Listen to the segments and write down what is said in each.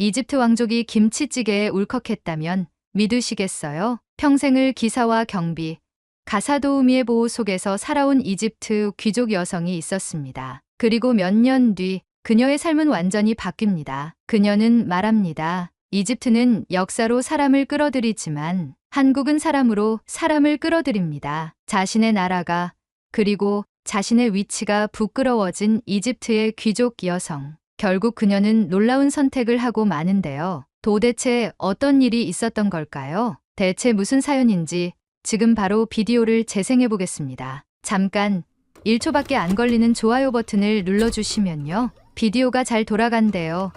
이집트 왕족이 김치찌개에 울컥했다면 믿으시겠어요? 평생을 기사와 경비, 가사도우미의 보호 속에서 살아온 이집트 귀족 여성이 있었습니다. 그리고 몇 년 뒤 그녀의 삶은 완전히 바뀝니다. 그녀는 말합니다. 이집트는 역사로 사람을 끌어들이지만 한국은 사람으로 사람을 끌어들입니다. 자신의 나라가 그리고 자신의 위치가 부끄러워진 이집트의 귀족 여성. 결국 그녀는 놀라운 선택을 하고 마는데요. 도대체 어떤 일이 있었던 걸까요? 대체 무슨 사연인지 지금 바로 비디오를 재생해 보겠습니다. 잠깐 1초밖에 안 걸리는 좋아요 버튼을 눌러주시면요. 비디오가 잘 돌아간대요.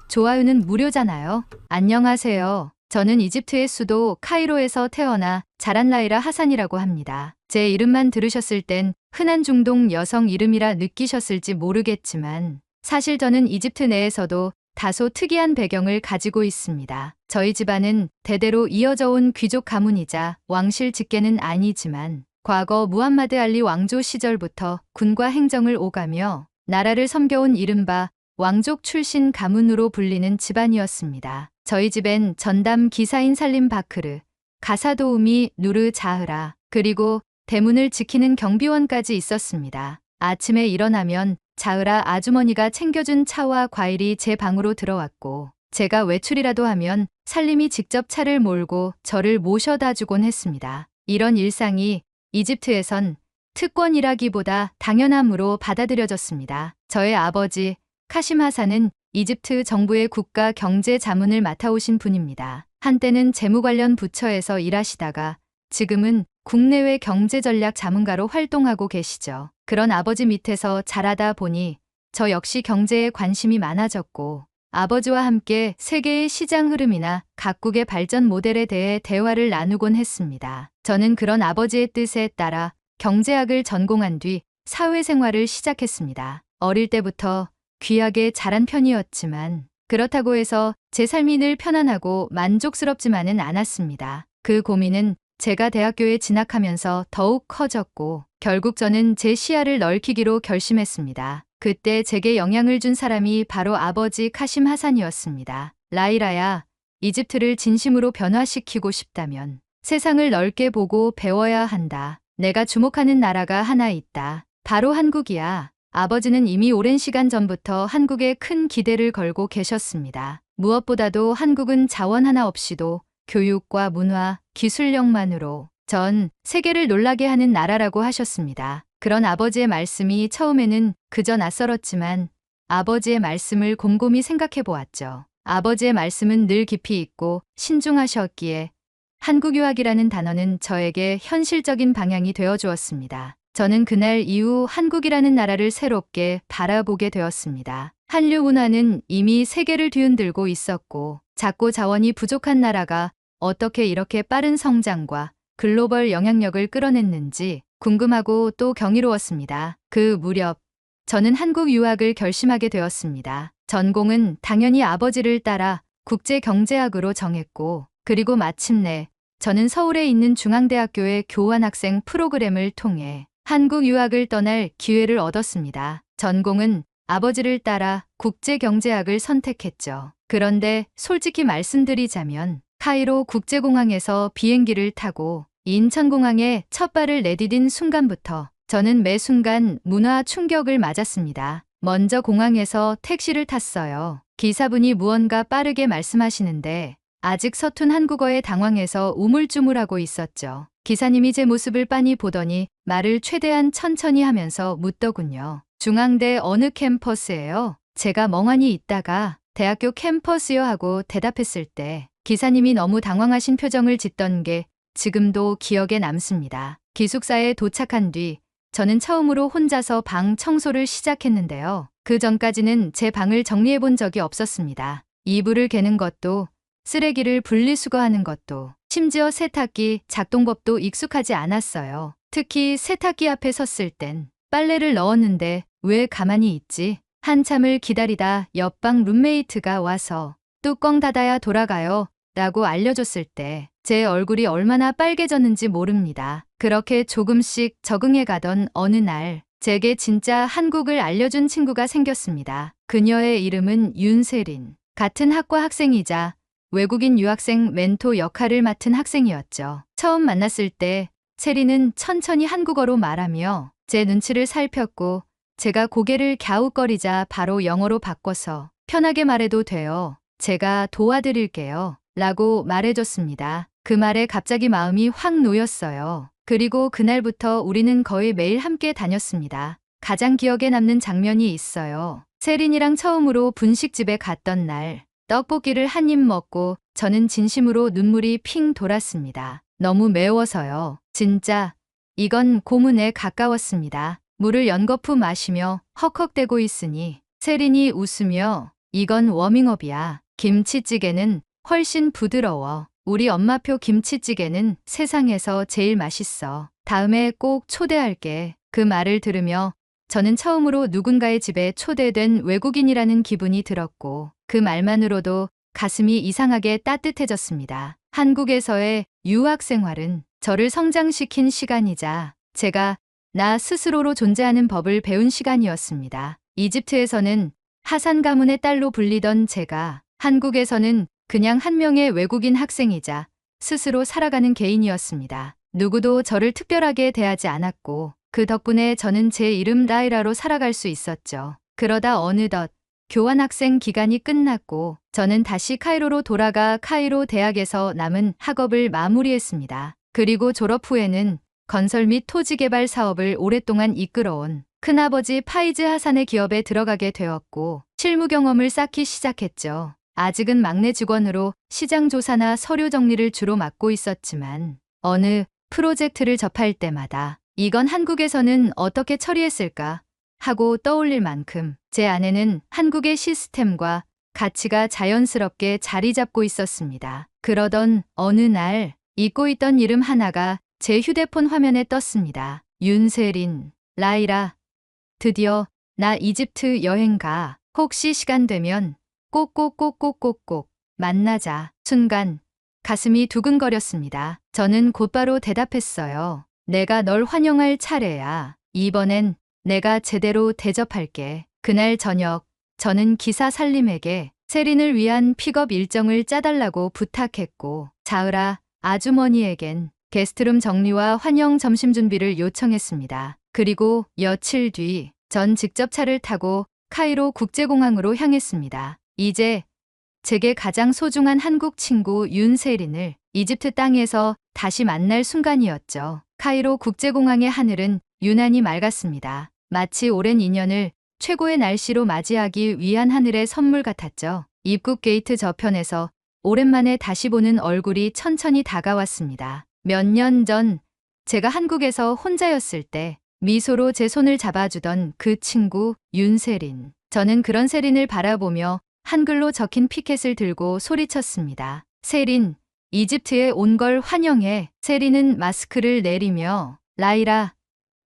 좋아요는 무료잖아요. 안녕하세요. 저는 이집트의 수도 카이로에서 태어나 자란 라이라 하산이라고 합니다. 제 이름만 들으셨을 땐 흔한 중동 여성 이름이라 느끼셨을지 모르겠지만 사실 저는 이집트 내에서도 다소 특이한 배경을 가지고 있습니다. 저희 집안은 대대로 이어져 온 귀족 가문이자 왕실 직계는 아니지만 과거 무함마드 알리 왕조 시절부터 군과 행정을 오가며 나라를 섬겨온 이른바 왕족 출신 가문으로 불리는 집안이었습니다. 저희 집엔 전담 기사인 살림 바크르, 가사도우미 누르 자흐라, 그리고 대문을 지키는 경비원까지 있었습니다. 아침에 일어나면 자흐라 아주머니가 챙겨준 차와 과일이 제 방으로 들어왔고 제가 외출이라도 하면 살림이 직접 차를 몰고 저를 모셔다 주곤 했습니다. 이런 일상이 이집트에선 특권이라기보다 당연함으로 받아들여졌습니다. 저의 아버지 카심 하산은 이집트 정부의 국가 경제 자문을 맡아오신 분입니다. 한때는 재무 관련 부처에서 일하시다가 지금은 국내외 경제전략 자문가로 활동하고 계시죠. 그런 아버지 밑에서 자라다 보니 저 역시 경제에 관심이 많아졌고 아버지와 함께 세계의 시장 흐름이나 각국의 발전 모델에 대해 대화를 나누곤 했습니다. 저는 그런 아버지의 뜻에 따라 경제학을 전공한 뒤 사회생활을 시작했습니다. 어릴 때부터 귀하게 자란 편이었지만 그렇다고 해서 제 삶이 늘 편안하고 만족스럽지만은 않았습니다. 그 고민은 제가 대학교에 진학하면서 더욱 커졌고 결국 저는 제 시야를 넓히기로 결심했습니다. 그때 제게 영향을 준 사람이 바로 아버지 카심 하산이었습니다. 라이라야, 이집트를 진심으로 변화시키고 싶다면 세상을 넓게 보고 배워야 한다. 내가 주목하는 나라가 하나 있다. 바로 한국이야. 아버지는 이미 오랜 시간 전부터 한국에 큰 기대를 걸고 계셨습니다. 무엇보다도 한국은 자원 하나 없이도 교육과 문화, 기술력만으로 전 세계를 놀라게 하는 나라라고 하셨습니다. 그런 아버지의 말씀이 처음에는 그저 낯설었지만 아버지의 말씀을 곰곰이 생각해 보았죠. 아버지의 말씀은 늘 깊이 있고 신중하셨기에 한국 유학이라는 단어는 저에게 현실적인 방향이 되어 주었습니다. 저는 그날 이후 한국이라는 나라를 새롭게 바라보게 되었습니다. 한류 문화는 이미 세계를 뒤흔들고 있었고 작고 자원이 부족한 나라가 어떻게 이렇게 빠른 성장과 글로벌 영향력을 끌어냈는지 궁금하고 또 경이로웠습니다. 그 무렵 저는 한국 유학을 결심하게 되었습니다. 전공은 당연히 아버지를 따라 국제경제학으로 정했고 그리고 마침내 저는 서울에 있는 중앙대학교의 교환학생 프로그램을 통해 한국 유학을 떠날 기회를 얻었습니다. 전공은 아버지를 따라 국제경제학을 선택했죠. 그런데 솔직히 말씀드리자면 카이로 국제공항에서 비행기를 타고 인천공항에 첫 발을 내디딘 순간부터 저는 매 순간 문화 충격을 맞았습니다. 먼저 공항에서 택시를 탔어요. 기사분이 무언가 빠르게 말씀하시는데 아직 서툰 한국어에 당황해서 우물쭈물하고 있었죠. 기사님이 제 모습을 빤히 보더니 말을 최대한 천천히 하면서 묻더군요. 중앙대 어느 캠퍼스예요? 제가 멍하니 있다가 대학교 캠퍼스요 하고 대답했을 때 기사님이 너무 당황하신 표정을 짓던 게 지금도 기억에 남습니다. 기숙사에 도착한 뒤 저는 처음으로 혼자서 방 청소를 시작했는데요. 그 전까지는 제 방을 정리해 본 적이 없었습니다. 이불을 개는 것도 쓰레기를 분리수거하는 것도 심지어 세탁기 작동법도 익숙하지 않았어요. 특히 세탁기 앞에 섰을 땐 빨래를 넣었는데 왜 가만히 있지? 한참을 기다리다 옆방 룸메이트가 와서 뚜껑 닫아야 돌아가요 라고 알려줬을 때 제 얼굴이 얼마나 빨개졌는지 모릅니다. 그렇게 조금씩 적응해 가던 어느 날 제게 진짜 한국을 알려준 친구가 생겼습니다. 그녀의 이름은 윤세린. 같은 학과 학생이자 외국인 유학생 멘토 역할을 맡은 학생이었죠. 처음 만났을 때 세리는 천천히 한국어로 말하며 제 눈치를 살폈고 제가 고개를 갸웃거리자 바로 영어로 바꿔서 편하게 말해도 돼요. 제가 도와드릴게요. 라고 말해줬습니다. 그 말에 갑자기 마음이 확 놓였어요. 그리고 그날부터 우리는 거의 매일 함께 다녔습니다. 가장 기억에 남는 장면이 있어요. 세린이랑 처음으로 분식집에 갔던 날, 떡볶이를 한 입 먹고 저는 진심으로 눈물이 핑 돌았습니다. 너무 매워서요. 진짜 이건 고문에 가까웠습니다. 물을 연거푸 마시며 헉헉대고 있으니 세린이 웃으며 이건 워밍업이야. 김치찌개는 훨씬 부드러워. 우리 엄마표 김치찌개는 세상에서 제일 맛있어. 다음에 꼭 초대할게. 그 말을 들으며 저는 처음으로 누군가의 집에 초대된 외국인이라는 기분이 들었고 그 말만으로도 가슴이 이상하게 따뜻해졌습니다. 한국에서의 유학 생활은 저를 성장시킨 시간이자 제가 나 스스로로 존재하는 법을 배운 시간이었습니다. 이집트에서는 하산 가문의 딸로 불리던 제가 한국에서는 그냥 한 명의 외국인 학생이자 스스로 살아가는 개인이었습니다. 누구도 저를 특별하게 대하지 않았고 그 덕분에 저는 제 이름 라이라로 살아갈 수 있었죠. 그러다 어느덧 교환학생 기간이 끝났고 저는 다시 카이로로 돌아가 카이로 대학에서 남은 학업을 마무리했습니다. 그리고 졸업 후에는 건설 및 토지 개발 사업을 오랫동안 이끌어온 큰아버지 파이즈 하산의 기업에 들어가게 되었고 실무 경험을 쌓기 시작했죠. 아직은 막내 직원으로 시장 조사나 서류 정리를 주로 맡고 있었지만 어느 프로젝트를 접할 때마다 이건 한국에서는 어떻게 처리했을까 하고 떠올릴 만큼 제 안에는 한국의 시스템과 가치가 자연스럽게 자리 잡고 있었습니다. 그러던 어느 날 잊고 있던 이름 하나가 제 휴대폰 화면에 떴습니다. 윤세린, 라이라. 드디어 나 이집트 여행 가. 혹시 시간 되면 꼭꼭꼭꼭꼭꼭 만나자. 순간 가슴이 두근거렸습니다. 저는 곧바로 대답했어요. 내가 널 환영할 차례야. 이번엔 내가 제대로 대접할게. 그날 저녁 저는 기사 살림에게 세린을 위한 픽업 일정을 짜달라고 부탁했고 자으라 아주머니에겐 게스트룸 정리와 환영 점심 준비를 요청했습니다. 그리고 며칠 뒤 전 직접 차를 타고 카이로 국제공항으로 향했습니다. 이제 제게 가장 소중한 한국 친구 윤세린을 이집트 땅에서 다시 만날 순간이었죠. 카이로 국제공항의 하늘은 유난히 맑았습니다. 마치 오랜 인연을 최고의 날씨로 맞이하기 위한 하늘의 선물 같았죠. 입국 게이트 저편에서 오랜만에 다시 보는 얼굴이 천천히 다가왔습니다. 몇 년 전 제가 한국에서 혼자였을 때 미소로 제 손을 잡아주던 그 친구 윤세린. 저는 그런 세린을 바라보며 한글로 적힌 피켓을 들고 소리쳤습니다. 세린, 이집트에 온 걸 환영해. 세린은 마스크를 내리며 라이라,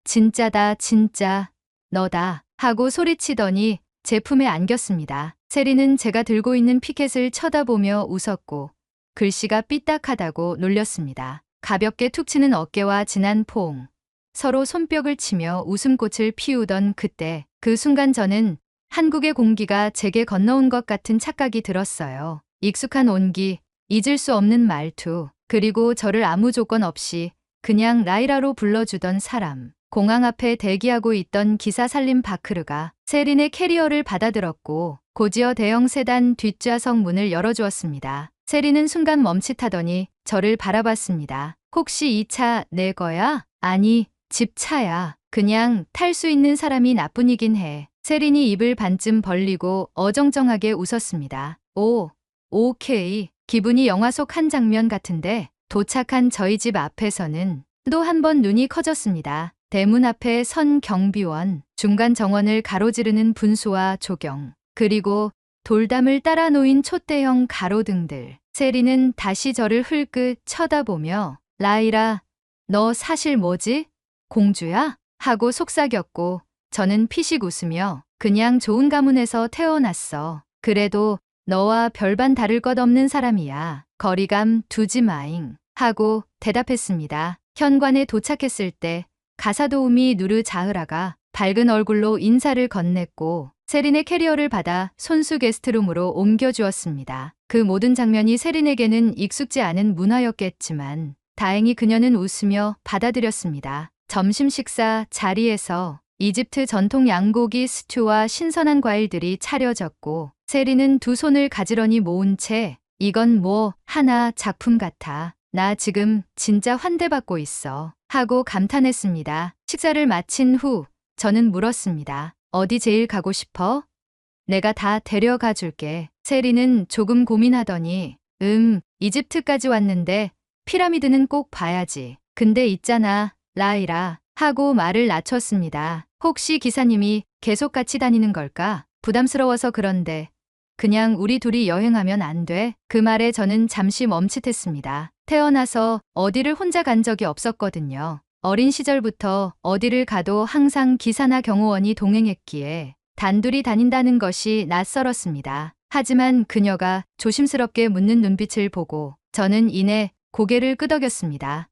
진짜다 진짜 너다 하고 소리치더니 제 품에 안겼습니다. 세린은 제가 들고 있는 피켓을 쳐다보며 웃었고 글씨가 삐딱하다고 놀렸습니다. 가볍게 툭 치는 어깨와 진한 포옹, 서로 손뼉을 치며 웃음꽃을 피우던 그때 그 순간 저는 한국의 공기가 제게 건너온 것 같은 착각이 들었어요. 익숙한 온기, 잊을 수 없는 말투, 그리고 저를 아무 조건 없이 그냥 라이라로 불러주던 사람. 공항 앞에 대기하고 있던 기사 살림 바크르가 세린의 캐리어를 받아들었고 고지어 대형 세단 뒷좌석 문을 열어주었습니다. 세린은 순간 멈칫하더니 저를 바라봤습니다. 혹시 이 차 내 거야? 아니, 집 차야. 그냥 탈 수 있는 사람이 나뿐이긴 해. 세린이 입을 반쯤 벌리고 어정쩡하게 웃었습니다. 오, 오케이. 기분이 영화 속 한 장면 같은데 도착한 저희 집 앞에서는 또 한 번 눈이 커졌습니다. 대문 앞에 선 경비원, 중간 정원을 가로지르는 분수와 조경, 그리고 돌담을 따라 놓인 촛대형 가로등들. 세린은 다시 저를 흘끗 쳐다보며 라이라, 너 사실 뭐지? 공주야? 하고 속삭였고 저는 피식 웃으며 그냥 좋은 가문에서 태어났어. 그래도 너와 별반 다를 것 없는 사람이야. 거리감 두지 마잉. 하고 대답했습니다. 현관에 도착했을 때 가사도우미 누르 자흐라가 밝은 얼굴로 인사를 건넸고 세린의 캐리어를 받아 손수 게스트룸으로 옮겨주었습니다. 그 모든 장면이 세린에게는 익숙지 않은 문화였겠지만 다행히 그녀는 웃으며 받아들였습니다. 점심 식사 자리에서 이집트 전통 양고기 스튜와 신선한 과일들이 차려졌고 세린은 두 손을 가지런히 모은 채 이건 뭐 하나 작품 같아. 나 지금 진짜 환대받고 있어. 하고 감탄했습니다. 식사를 마친 후 저는 물었습니다. 어디 제일 가고 싶어? 내가 다 데려가 줄게. 세린은 조금 고민하더니 이집트까지 왔는데 피라미드는 꼭 봐야지. 근데 있잖아, 라이라. 하고 말을 낮췄습니다. 혹시 기사님이 계속 같이 다니는 걸까? 부담스러워서 그런데 그냥 우리 둘이 여행하면 안 돼? 그 말에 저는 잠시 멈칫했습니다. 태어나서 어디를 혼자 간 적이 없었거든요. 어린 시절부터 어디를 가도 항상 기사나 경호원이 동행했기에 단둘이 다닌다는 것이 낯설었습니다. 하지만 그녀가 조심스럽게 묻는 눈빛을 보고 저는 이내 고개를 끄덕였습니다.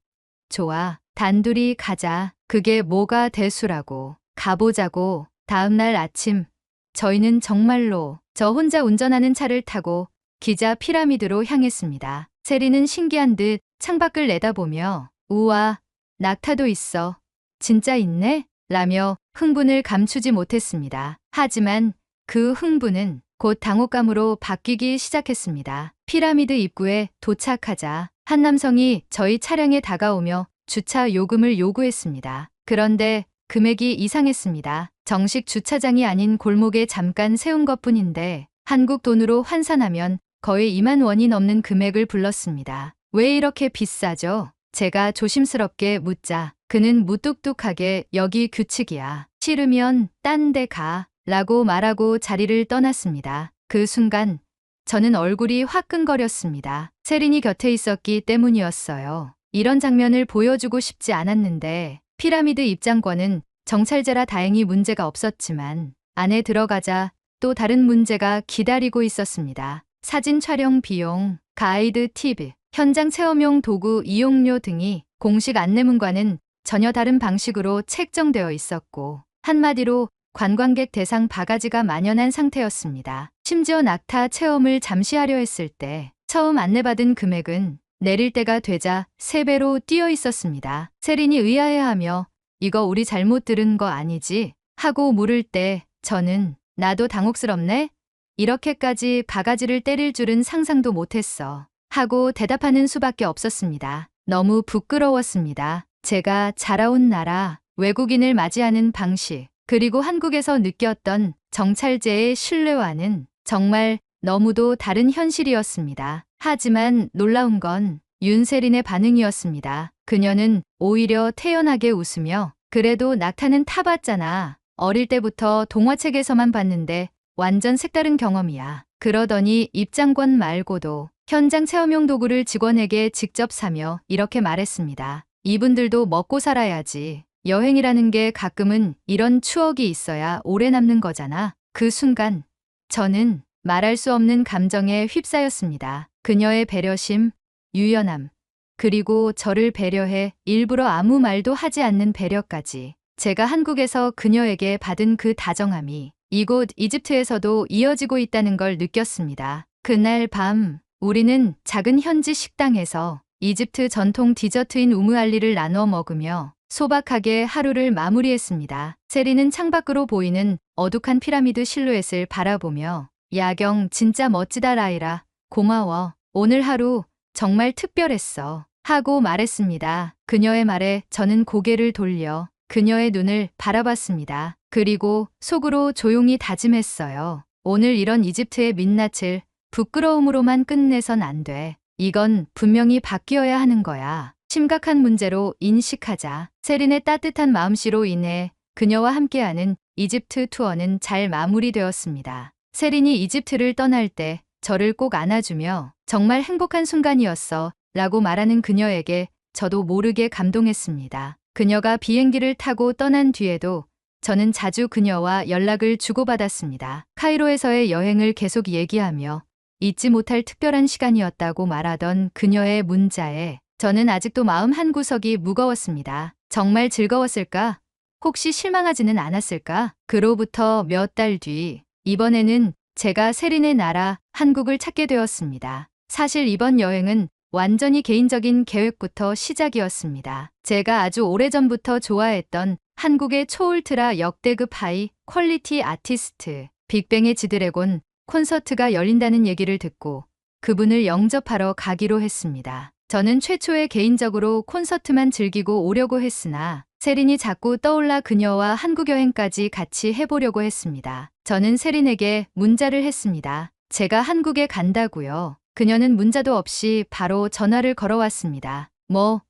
좋아, 단둘이 가자. 그게 뭐가 대수라고. 가보자고. 다음날 아침 저희는 정말로 저 혼자 운전하는 차를 타고 기자 피라미드로 향했습니다. 세린은 신기한 듯 창밖을 내다보며 우와, 낙타도 있어. 진짜 있네? 라며 흥분을 감추지 못했습니다. 하지만 그 흥분은 곧 당혹감으로 바뀌기 시작했습니다. 피라미드 입구에 도착하자 한 남성이 저희 차량에 다가오며 주차 요금을 요구했습니다. 그런데 금액이 이상했습니다. 정식 주차장이 아닌 골목에 잠깐 세운 것뿐인데 한국 돈으로 환산하면 거의 2만 원이 넘는 금액을 불렀습니다. 왜 이렇게 비싸죠? 제가 조심스럽게 묻자 그는 무뚝뚝하게 여기 규칙이야. 싫으면 딴 데 가. 라고 말하고 자리를 떠났습니다. 그 순간 저는 얼굴이 화끈거렸습니다. 세린이 곁에 있었기 때문이었어요. 이런 장면을 보여주고 싶지 않았는데 피라미드 입장권은 정찰제라 다행히 문제가 없었지만 안에 들어가자 또 다른 문제가 기다리고 있었습니다. 사진 촬영 비용, 가이드 팁, 현장 체험용 도구 이용료 등이 공식 안내문과는 전혀 다른 방식으로 책정되어 있었고 한마디로 관광객 대상 바가지가 만연한 상태였습니다. 심지어 낙타 체험을 잠시 하려 했을 때 처음 안내받은 금액은 내릴 때가 되자 3배로 뛰어 있었습니다. 세린이 의아해하며 이거 우리 잘못 들은 거 아니지? 하고 물을 때 저는 나도 당혹스럽네? 이렇게까지 바가지를 때릴 줄은 상상도 못했어. 하고 대답하는 수밖에 없었습니다. 너무 부끄러웠습니다. 제가 자라온 나라, 외국인을 맞이하는 방식, 그리고 한국에서 느꼈던 정찰제의 신뢰와는 정말 너무도 다른 현실이었습니다. 하지만 놀라운 건 윤세린의 반응이었습니다. 그녀는 오히려 태연하게 웃으며 그래도 낙타는 타봤잖아. 어릴 때부터 동화책에서만 봤는데 완전 색다른 경험이야. 그러더니 입장권 말고도 현장 체험용 도구를 직원에게 직접 사며 이렇게 말했습니다. 이분들도 먹고 살아야지. 여행이라는 게 가끔은 이런 추억이 있어야 오래 남는 거잖아. 그 순간 저는 말할 수 없는 감정에 휩싸였습니다. 그녀의 배려심, 유연함, 그리고 저를 배려해 일부러 아무 말도 하지 않는 배려까지. 제가 한국에서 그녀에게 받은 그 다정함이 이곳 이집트에서도 이어지고 있다는 걸 느꼈습니다. 그날 밤 우리는 작은 현지 식당에서 이집트 전통 디저트인 우무알리를 나눠 먹으며 소박하게 하루를 마무리했습니다. 세린은 창밖으로 보이는 어둑한 피라미드 실루엣을 바라보며 야경 진짜 멋지다 라이라. 고마워. 오늘 하루 정말 특별했어. 하고 말했습니다. 그녀의 말에 저는 고개를 돌려 그녀의 눈을 바라봤습니다. 그리고 속으로 조용히 다짐했어요. 오늘 이런 이집트의 민낯을 부끄러움으로만 끝내선 안 돼. 이건 분명히 바뀌어야 하는 거야. 심각한 문제로 인식하자. 세린의 따뜻한 마음씨로 인해 그녀와 함께하는 이집트 투어는 잘 마무리되었습니다. 세린이 이집트를 떠날 때 저를 꼭 안아주며 정말 행복한 순간이었어 라고 말하는 그녀에게 저도 모르게 감동했습니다. 그녀가 비행기를 타고 떠난 뒤에도 저는 자주 그녀와 연락을 주고받았습니다. 카이로에서의 여행을 계속 얘기하며 잊지 못할 특별한 시간이었다고 말하던 그녀의 문자에 저는 아직도 마음 한구석이 무거웠습니다. 정말 즐거웠을까? 혹시 실망하지는 않았을까? 그로부터 몇 달 뒤 이번에는 제가 세린의 나라 한국을 찾게 되었습니다. 사실 이번 여행은 완전히 개인적인 계획부터 시작이었습니다. 제가 아주 오래전부터 좋아했던 한국의 초울트라 역대급 하이 퀄리티 아티스트 빅뱅의 지드래곤 콘서트가 열린다는 얘기를 듣고 그분을 영접하러 가기로 했습니다. 저는 최초에 개인적으로 콘서트만 즐기고 오려고 했으나 세린이 자꾸 떠올라 그녀와 한국 여행까지 같이 해보려고 했습니다. 저는 세린에게 문자를 했습니다. 제가 한국에 간다고요. 그녀는 문자도 없이 바로 전화를 걸어왔습니다. 뭐?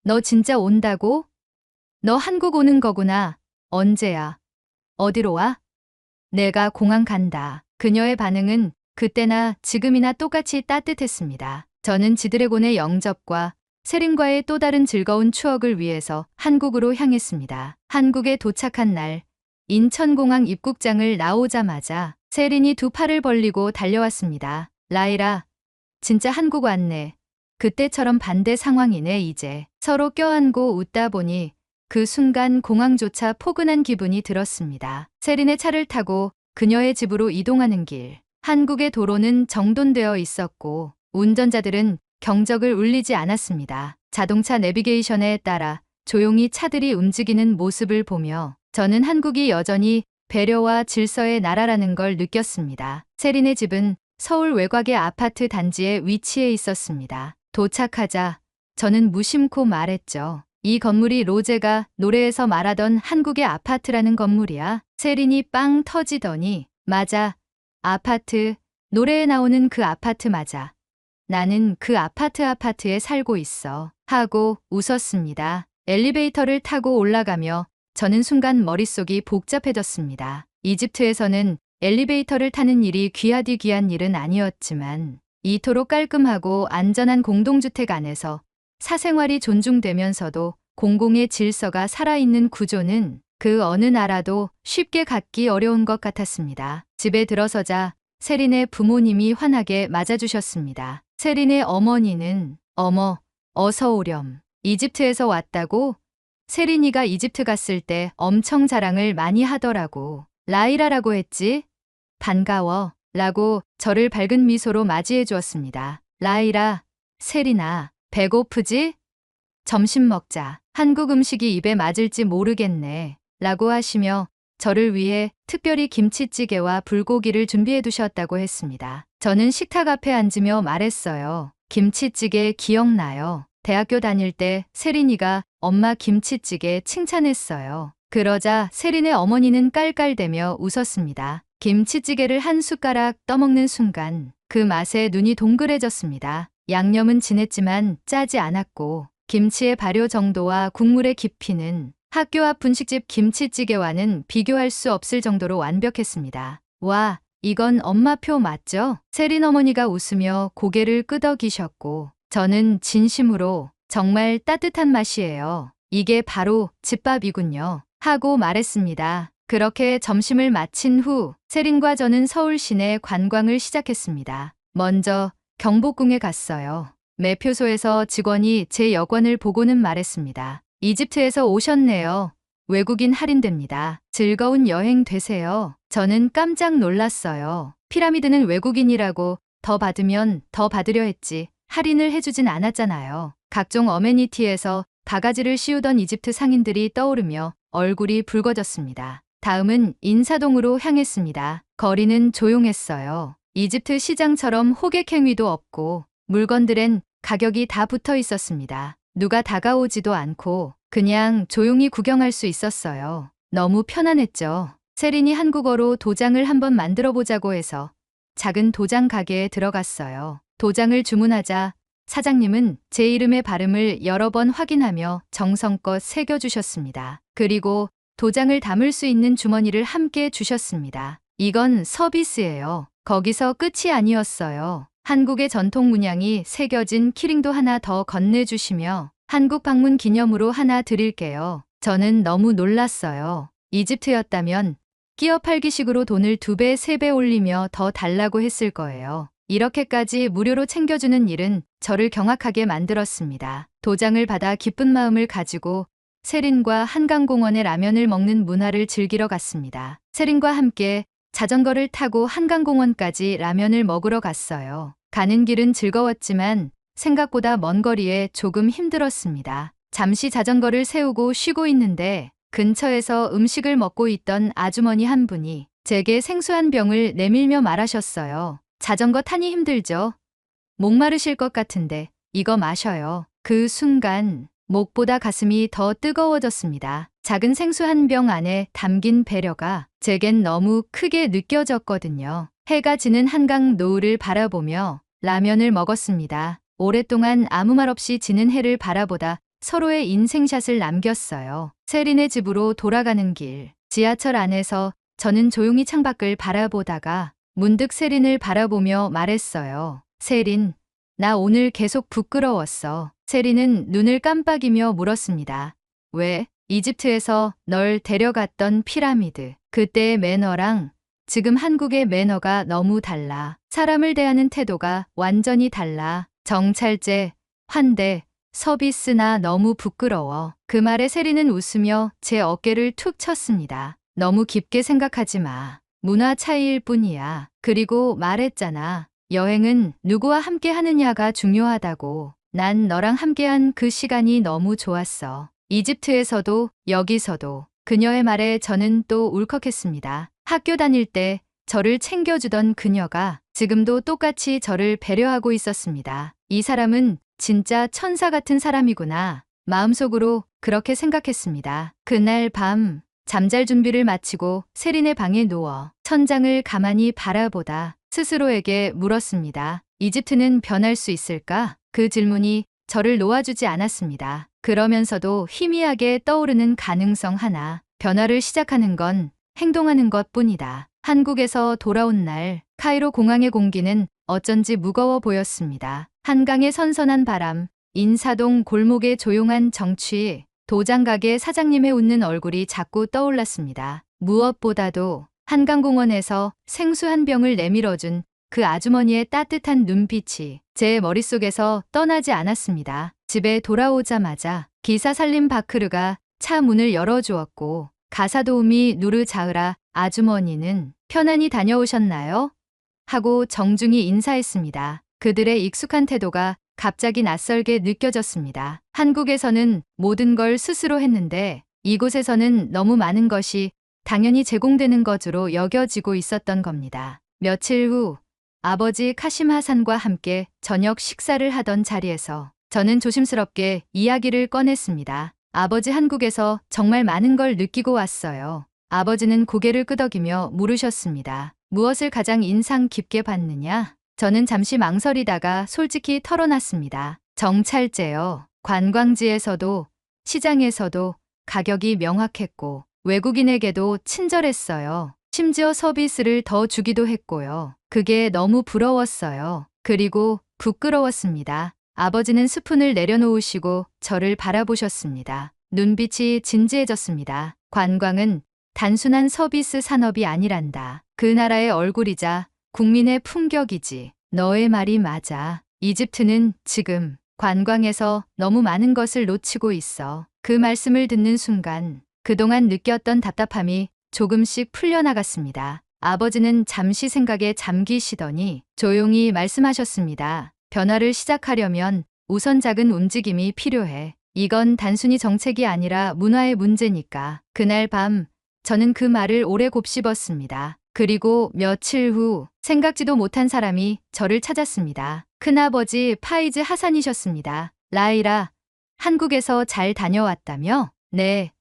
너 진짜 온다고? 너 한국 오는 거구나. 언제야? 어디로 와? 내가 공항 간다. 그녀의 반응은 그때나 지금이나 똑같이 따뜻했습니다. 저는 지드래곤의 영접과 세린과의 또 다른 즐거운 추억을 위해서 한국으로 향했습니다. 한국에 도착한 날, 인천공항 입국장을 나오자마자 세린이 두 팔을 벌리고 달려왔습니다. 라이라, 진짜 한국 왔네. 그때처럼 반대 상황이네 이제. 서로 껴안고 웃다 보니 그 순간 공항조차 포근한 기분이 들었습니다. 세린의 차를 타고 그녀의 집으로 이동하는 길. 한국의 도로는 정돈되어 있었고 운전자들은 경적을 울리지 않았습니다. 자동차 내비게이션에 따라 조용히 차들이 움직이는 모습을 보며 저는 한국이 여전히 배려와 질서의 나라라는 걸 느꼈습니다. 세린의 집은 서울 외곽의 아파트 단지에 위치해 있었습니다. 도착하자 저는 무심코 말했죠. 이 건물이 로제가 노래에서 말하던 한국의 아파트라는 건물이야. 세린이 빵 터지더니 맞아. 아파트, 노래에 나오는 그 아파트 맞아. 나는 그 아파트에 살고 있어. 하고 웃었습니다. 엘리베이터를 타고 올라가며 저는 순간 머릿속이 복잡해졌습니다. 이집트에서는 엘리베이터를 타는 일이 귀하디 귀한 일은 아니었지만 이토록 깔끔하고 안전한 공동주택 안에서 사생활이 존중되면서도 공공의 질서가 살아있는 구조는 그 어느 나라도 쉽게 갖기 어려운 것 같았습니다. 집에 들어서자 세린의 부모님이 환하게 맞아주셨습니다. 세린의 어머니는 어머, 어서 오렴. 이집트에서 왔다고? 세린이가 이집트 갔을 때 엄청 자랑을 많이 하더라고. 라이라라고 했지? 반가워. 라고 저를 밝은 미소로 맞이해 주었습니다. 라이라, 세린아, 배고프지? 점심 먹자. 한국 음식이 입에 맞을지 모르겠네. 라고 하시며 저를 위해 특별히 김치찌개와 불고기를 준비해 두셨다고 했습니다. 저는 식탁 앞에 앉으며 말했어요. 김치찌개 기억나요? 대학교 다닐 때 세린이가 엄마 김치찌개 칭찬했어요. 그러자 세린의 어머니는 깔깔대며 웃었습니다. 김치찌개를 한 숟가락 떠먹는 순간 그 맛에 눈이 동그래졌습니다. 양념은 진했지만 짜지 않았고 김치의 발효 정도와 국물의 깊이는 학교 앞 분식집 김치찌개와는 비교할 수 없을 정도로 완벽했습니다. 와, 이건 엄마표 맞죠? 세린 어머니가 웃으며 고개를 끄덕이셨고 저는 진심으로 정말 따뜻한 맛이에요. 이게 바로 집밥이군요. 하고 말했습니다. 그렇게 점심을 마친 후 세린과 저는 서울 시내 관광을 시작했습니다. 먼저 경복궁에 갔어요. 매표소에서 직원이 제 여권을 보고는 말했습니다. 이집트에서 오셨네요. 외국인 할인됩니다. 즐거운 여행 되세요. 저는 깜짝 놀랐어요. 피라미드는 외국인이라고 더 받으면 더 받으려 했지 할인을 해주진 않았잖아요. 각종 어메니티에서 바가지를 씌우던 이집트 상인들이 떠오르며 얼굴이 붉어졌습니다. 다음은 인사동으로 향했습니다. 거리는 조용했어요. 이집트 시장처럼 호객 행위도 없고 물건들엔 가격이 다 붙어 있었습니다. 누가 다가오지도 않고 그냥 조용히 구경할 수 있었어요. 너무 편안했죠. 세린이 한국어로 도장을 한번 만들어 보자고 해서 작은 도장 가게에 들어갔어요. 도장을 주문하자 사장님은 제 이름의 발음을 여러 번 확인하며 정성껏 새겨주셨습니다. 그리고 도장을 담을 수 있는 주머니를 함께 주셨습니다. 이건 서비스예요. 거기서 끝이 아니었어요. 한국의 전통 문양이 새겨진 키링도 하나 더 건네주시며 한국 방문 기념으로 하나 드릴게요. 저는 너무 놀랐어요. 이집트였다면 끼어 팔기식으로 돈을 2배, 3배 올리며 더 달라고 했을 거예요. 이렇게까지 무료로 챙겨주는 일은 저를 경악하게 만들었습니다. 도장을 받아 기쁜 마음을 가지고 세린과 한강공원의 라면을 먹는 문화를 즐기러 갔습니다. 세린과 함께 자전거를 타고 한강공원까지 라면을 먹으러 갔어요. 가는 길은 즐거웠지만 생각보다 먼 거리에 조금 힘들었습니다. 잠시 자전거를 세우고 쉬고 있는데 근처에서 음식을 먹고 있던 아주머니 한 분이 제게 생수 한 병을 내밀며 말하셨어요. 자전거 타니 힘들죠? 목마르실 것 같은데 이거 마셔요. 그 순간 목보다 가슴이 더 뜨거워졌습니다. 작은 생수 한 병 안에 담긴 배려가 제겐 너무 크게 느껴졌거든요. 해가 지는 한강 노을을 바라보며 라면을 먹었습니다. 오랫동안 아무 말 없이 지는 해를 바라보다 서로의 인생샷을 남겼어요. 세린의 집으로 돌아가는 길, 지하철 안에서 저는 조용히 창밖을 바라보다가 문득 세린을 바라보며 말했어요. 세린, 나 오늘 계속 부끄러웠어. 세린은 눈을 깜빡이며 물었습니다. 왜? 이집트에서 널 데려갔던 피라미드. 그때의 매너랑 지금 한국의 매너가 너무 달라. 사람을 대하는 태도가 완전히 달라. 정찰제, 환대, 서비스나 너무 부끄러워. 그 말에 세린은 웃으며 제 어깨를 툭 쳤습니다. 너무 깊게 생각하지 마. 문화 차이일 뿐이야. 그리고 말했잖아. 여행은 누구와 함께 하느냐가 중요하다고. 난 너랑 함께한 그 시간이 너무 좋았어. 이집트에서도 여기서도. 그녀의 말에 저는 또 울컥했습니다. 학교 다닐 때 저를 챙겨주던 그녀가 지금도 똑같이 저를 배려하고 있었습니다. 이 사람은 진짜 천사 같은 사람이구나. 마음속으로 그렇게 생각했습니다. 그날 밤 잠잘 준비를 마치고 세린의 방에 누워 천장을 가만히 바라보다 스스로에게 물었습니다. 이집트는 변할 수 있을까? 그 질문이 저를 놓아주지 않았습니다. 그러면서도 희미하게 떠오르는 가능성 하나. 변화를 시작하는 건 행동하는 것뿐이다. 한국에서 돌아온 날 카이로 공항의 공기는 어쩐지 무거워 보였습니다. 한강의 선선한 바람, 인사동 골목의 조용한 정취, 도장가게 사장님의 웃는 얼굴이 자꾸 떠올랐습니다. 무엇보다도 한강공원에서 생수 한 병을 내밀어준 그 아주머니의 따뜻한 눈빛이 제 머릿속에서 떠나지 않았습니다. 집에 돌아오자마자 기사 살림 바크르가 차 문을 열어주었고 가사도우미 누르 자흐라 아주머니는 편안히 다녀오셨나요? 하고 정중히 인사했습니다. 그들의 익숙한 태도가 갑자기 낯설게 느껴졌습니다. 한국에서는 모든 걸 스스로 했는데 이곳에서는 너무 많은 것이 당연히 제공되는 것으로 여겨지고 있었던 겁니다. 며칠 후 아버지 카심 하산과 함께 저녁 식사를 하던 자리에서 저는 조심스럽게 이야기를 꺼냈습니다. 아버지 한국에서 정말 많은 걸 느끼고 왔어요. 아버지는 고개를 끄덕이며 물으셨습니다. 무엇을 가장 인상 깊게 봤느냐? 저는 잠시 망설이다가 솔직히 털어놨습니다. 정찰제요. 관광지에서도 시장에서도 가격이 명확했고 외국인에게도 친절했어요. 심지어 서비스를 더 주기도 했고요. 그게 너무 부러웠어요. 그리고 부끄러웠습니다. 아버지는 스푼을 내려놓으시고 저를 바라보셨습니다. 눈빛이 진지해졌습니다. 관광은 단순한 서비스 산업이 아니란다. 그 나라의 얼굴이자 국민의 품격이지. 너의 말이 맞아. 이집트는 지금 관광에서 너무 많은 것을 놓치고 있어. 그 말씀을 듣는 순간 그동안 느꼈던 답답함이 조금씩 풀려나갔습니다. 아버지는 잠시 생각에 잠기시더니 조용히 말씀하셨습니다. 변화를 시작하려면 우선 작은 움직임이 필요해. 이건 단순히 정책이 아니라 문화의 문제니까. 그날 밤 저는 그 말을 오래 곱씹었습니다. 그리고 며칠 후 생각지도 못한 사람이 저를 찾았습니다. 큰아버지 파이즈 하산이셨습니다. 라이라, 한국에서 잘 다녀왔다며? 네,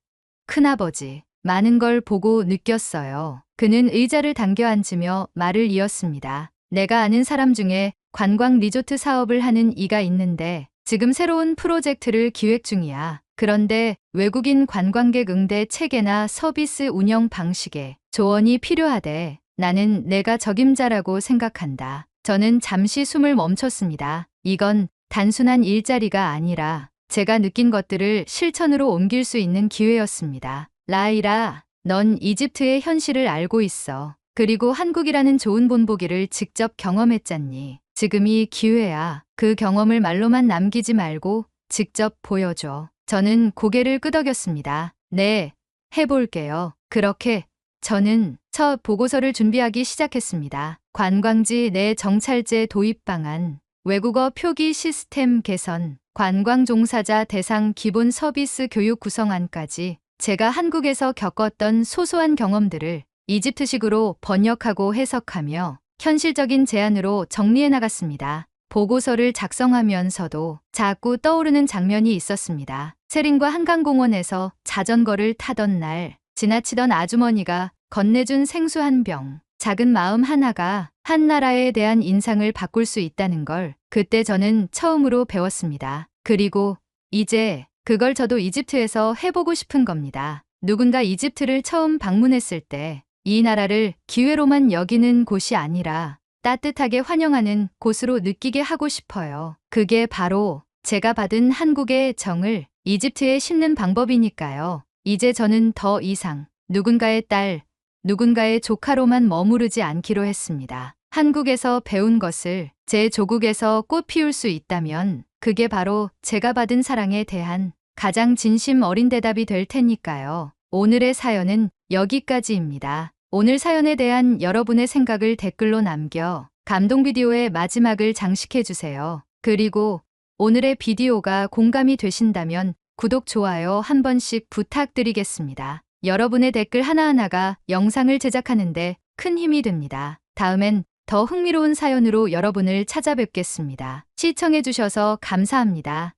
큰아버지. 많은 걸 보고 느꼈어요. 그는 의자를 당겨 앉으며 말을 이었습니다. 내가 아는 사람 중에 관광 리조트 사업을 하는 이가 있는데 지금 새로운 프로젝트를 기획 중이야. 그런데 외국인 관광객 응대 체계나 서비스 운영 방식에 조언이 필요하대. 나는 내가 적임자라고 생각한다. 저는 잠시 숨을 멈췄습니다. 이건 단순한 일자리가 아니라 제가 느낀 것들을 실천으로 옮길 수 있는 기회였습니다. 라이라, 넌 이집트의 현실을 알고 있어. 그리고 한국이라는 좋은 본보기를 직접 경험했잖니. 지금이 기회야. 그 경험을 말로만 남기지 말고 직접 보여줘. 저는 고개를 끄덕였습니다. 네, 해볼게요. 그렇게 저는 첫 보고서를 준비하기 시작했습니다. 관광지 내 정찰제 도입 방안, 외국어 표기 시스템 개선, 관광 종사자 대상 기본 서비스 교육 구성안까지 제가 한국에서 겪었던 소소한 경험들을 이집트식으로 번역하고 해석하며 현실적인 제안으로 정리해 나갔습니다. 보고서를 작성하면서도 자꾸 떠오르는 장면이 있었습니다. 세린과 한강공원에서 자전거를 타던 날 지나치던 아주머니가 건네준 생수 한 병, 작은 마음 하나가 한 나라에 대한 인상을 바꿀 수 있다는 걸 그때 저는 처음으로 배웠습니다. 그리고 이제 그걸 저도 이집트에서 해보고 싶은 겁니다. 누군가 이집트를 처음 방문했을 때 이 나라를 기회로만 여기는 곳이 아니라 따뜻하게 환영하는 곳으로 느끼게 하고 싶어요. 그게 바로 제가 받은 한국의 정을 이집트에 심는 방법이니까요. 이제 저는 더 이상 누군가의 딸, 누군가의 조카로만 머무르지 않기로 했습니다. 한국에서 배운 것을 제 조국에서 꽃 피울 수 있다면 그게 바로 제가 받은 사랑에 대한 가장 진심 어린 대답이 될 테니까요. 오늘의 사연은 여기까지입니다. 오늘 사연에 대한 여러분의 생각을 댓글로 남겨 감동 비디오의 마지막을 장식해주세요. 그리고 오늘의 비디오가 공감이 되신다면 구독, 좋아요 한 번씩 부탁드리겠습니다. 여러분의 댓글 하나하나가 영상을 제작하는데 큰 힘이 됩니다. 다음엔 더 흥미로운 사연으로 여러분을 찾아뵙겠습니다. 시청해주셔서 감사합니다.